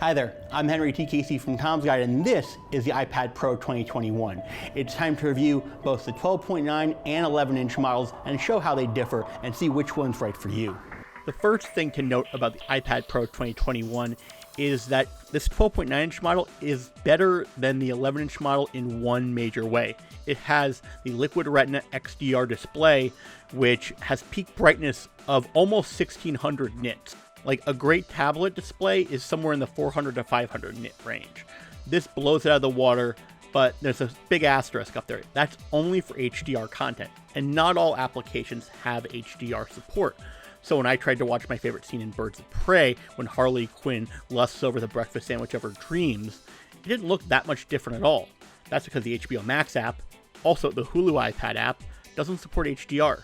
Hi there, I'm Henry T. Casey from Tom's Guide, and this is the iPad Pro 2021. It's time to review both the 12.9 and 11-inch models and show how they differ and see which one's right for you. The first thing to note about the iPad Pro 2021 is that this 12.9-inch model is better than the 11-inch model in one major way. It has the Liquid Retina XDR display, which has peak brightness of almost 1600 nits. Like a great tablet display is somewhere in the 400 to 500 nit range. This blows it out of the water, but there's a big asterisk up there. That's only for HDR content, and not all applications have HDR support. So when I tried to watch my favorite scene in Birds of Prey, when Harley Quinn lusts over the breakfast sandwich of her dreams, it didn't look that much different at all. That's because the HBO Max app, also the Hulu iPad app, doesn't support HDR.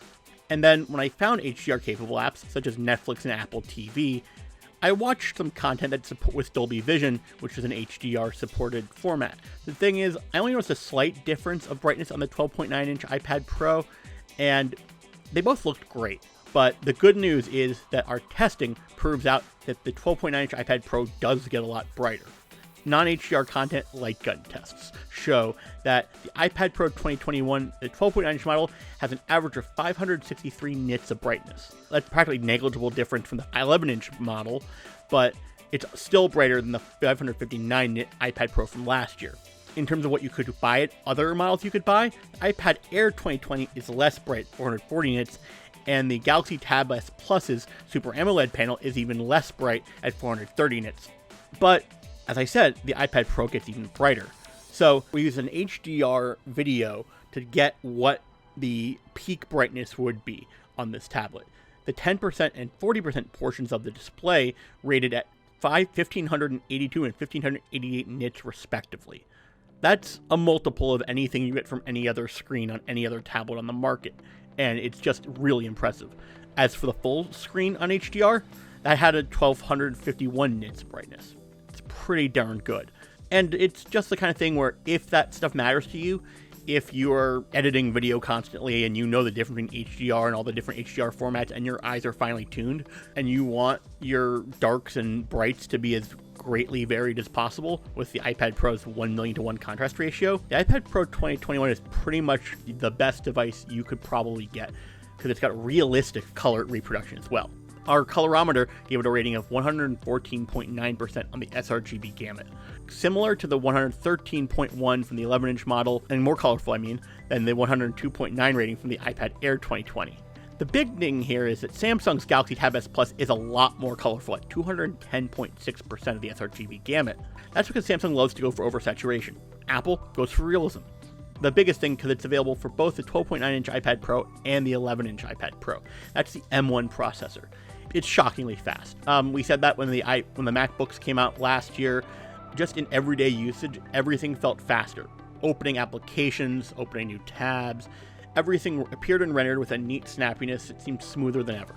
And then when I found HDR-capable apps, such as Netflix and Apple TV, I watched some content that support with Dolby Vision, which is an HDR-supported format. The thing is, I only noticed a slight difference of brightness on the 12.9-inch iPad Pro, and they both looked great. But the good news is that our testing proves out that the 12.9-inch iPad Pro does get a lot brighter. Non-HDR content light gun tests show that the iPad Pro 2021, the 12.9-inch model, has an average of 563 nits of brightness. That's practically negligible difference from the 11-inch model, but it's still brighter than the 559 nit iPad Pro from last year. In terms of what you could buy it, other models you could buy, the iPad Air 2020 is less bright, 440 nits, and the Galaxy Tab S Plus's Super AMOLED panel is even less bright at 430 nits. But as I said, the iPad Pro gets even brighter. So we use an HDR video to get what the peak brightness would be on this tablet. The 10% and 40% portions of the display rated at 1582 and 1588 nits respectively. That's a multiple of anything you get from any other screen on any other tablet on the market, and it's just really impressive. As for the full screen on HDR, that had a 1251 nits brightness. Pretty darn good. And it's just the kind of thing where if that stuff matters to you, if you're editing video constantly and you know the difference between HDR and all the different HDR formats and your eyes are finely tuned and you want your darks and brights to be as greatly varied as possible with the iPad Pro's 1,000,000:1 contrast ratio, the iPad Pro 2021 is pretty much the best device you could probably get because it's got realistic color reproduction as well. Our colorimeter gave it a rating of 114.9% on the SRGB gamut, similar to the 113.1 from the 11-inch model, and more colorful, than the 102.9 rating from the iPad Air 2020. The big thing here is that Samsung's Galaxy Tab S Plus is a lot more colorful at 210.6% of the sRGB gamut. That's because Samsung loves to go for oversaturation. Apple goes for realism. The biggest thing, because it's available for both the 12.9-inch iPad Pro and the 11-inch iPad Pro. That's the M1 processor. It's shockingly fast. We said that when the MacBooks came out last year. Just in everyday usage, everything felt faster. Opening applications, opening new tabs, everything appeared and rendered with a neat snappiness. It seemed smoother than ever.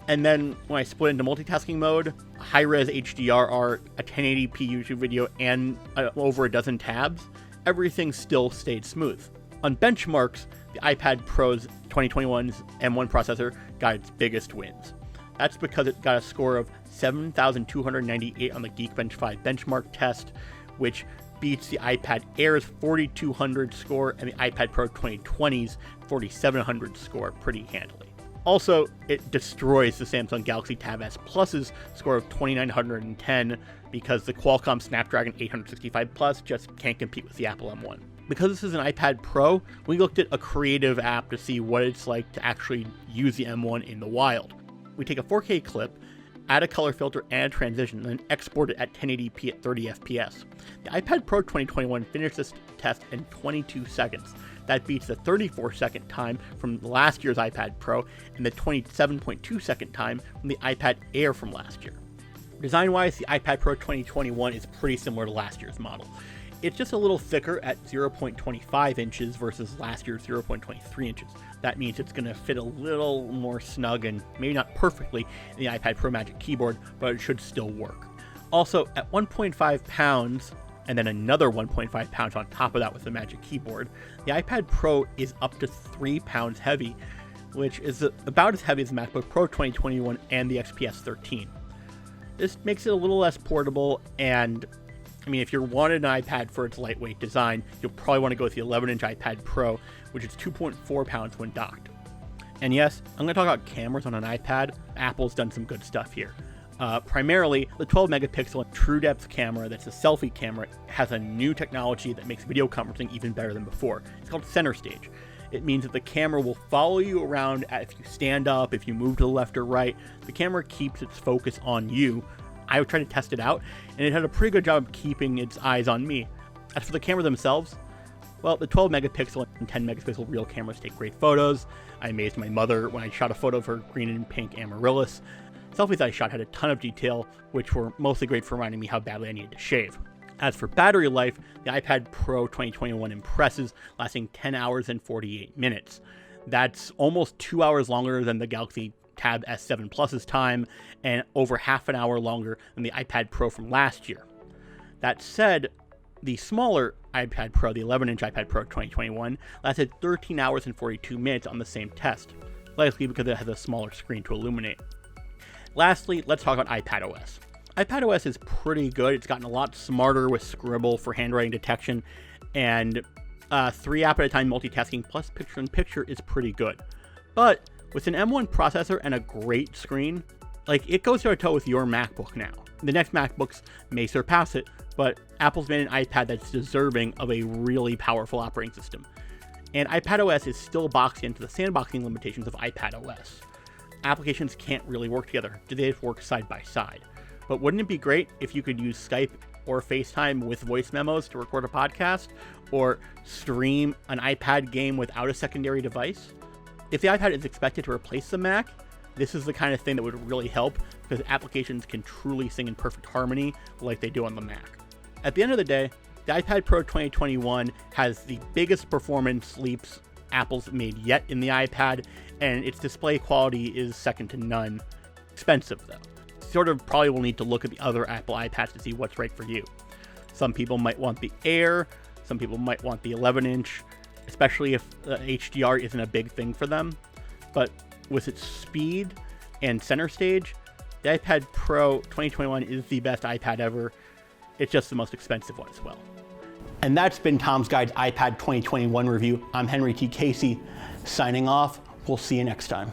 And then when I split into multitasking mode, high-res HDR art, a 1080p YouTube video, and over a dozen tabs, everything still stayed smooth. On benchmarks, the iPad Pro's 2021's M1 processor got its biggest wins. That's because it got a score of 7,298 on the Geekbench 5 benchmark test, which beats the iPad Air's 4,200 score and the iPad Pro 2020's 4,700 score pretty handily. Also, it destroys the Samsung Galaxy Tab S Plus's score of 2,910 because the Qualcomm Snapdragon 865 Plus just can't compete with the Apple M1. Because this is an iPad Pro, we looked at a creative app to see what it's like to actually use the M1 in the wild. We take a 4K clip, add a color filter and a transition, and then export it at 1080p at 30 FPS. The iPad Pro 2021 finished this test in 22 seconds. That beats the 34-second time from last year's iPad Pro and the 27.2-second time from the iPad Air from last year. Design-wise, the iPad Pro 2021 is pretty similar to last year's model. It's just a little thicker at 0.25 inches versus last year's 0.23 inches. That means it's going to fit a little more snug and maybe not perfectly in the iPad Pro Magic Keyboard, but it should still work. Also, at 1.5 pounds, and then another 1.5 pounds on top of that with the Magic Keyboard, the iPad Pro is up to 3 pounds heavy, which is about as heavy as the MacBook Pro 2021 and the XPS 13. This makes it a little less portable, and I mean, if you're wanted an iPad for its lightweight design, you'll probably want to go with the 11-inch iPad Pro, which is 2.4 pounds when docked. And yes, I'm going to talk about cameras on an iPad. Apple's done some good stuff here. Primarily, the 12-megapixel true depth camera that's a selfie camera has a new technology that makes video conferencing even better than before. It's called center stage. It means that the camera will follow you around if you stand up, if you move to the left or right. The camera keeps its focus on you. I tried to test it out, and it had a pretty good job of keeping its eyes on me. As for the camera themselves, well, the 12-megapixel and 10-megapixel real cameras take great photos. I amazed my mother when I shot a photo of her green and pink amaryllis. Selfies I shot had a ton of detail, which were mostly great for reminding me how badly I needed to shave. As for battery life, the iPad Pro 2021 impresses, lasting 10 hours and 48 minutes. That's almost 2 hours longer than the Galaxy Tab S7 Plus's time, and over half an hour longer than the iPad Pro from last year. That said, the smaller iPad Pro, the 11-inch iPad Pro 2021, lasted 13 hours and 42 minutes on the same test, likely because it has a smaller screen to illuminate. Lastly, let's talk about iPadOS. iPadOS is pretty good. It's gotten a lot smarter with Scribble for handwriting detection, and 3 app at a time multitasking plus picture-in-picture is pretty good. But with an M1 processor and a great screen, it goes toe-to-toe with your MacBook now. The next MacBooks may surpass it, but Apple's made an iPad that's deserving of a really powerful operating system. And iPadOS is still boxed into the sandboxing limitations of iPadOS. Applications can't really work together. They work side by side. But wouldn't it be great if you could use Skype or FaceTime with voice memos to record a podcast, or stream an iPad game without a secondary device? If the iPad is expected to replace the Mac, this is the kind of thing that would really help, because applications can truly sing in perfect harmony like they do on the Mac. At the end of the day, the iPad Pro 2021 has the biggest performance leaps Apple's made yet in the iPad, and its display quality is second to none. Expensive though. Sort of probably will need to look at the other Apple iPads to see what's right for you. Some people might want the Air, some people might want the 11-inch, especially if HDR isn't a big thing for them. But with its speed and center stage, the iPad Pro 2021 is the best iPad ever. It's just the most expensive one as well. And that's been Tom's Guide's iPad 2021 review. I'm Henry T. Casey, signing off. We'll see you next time.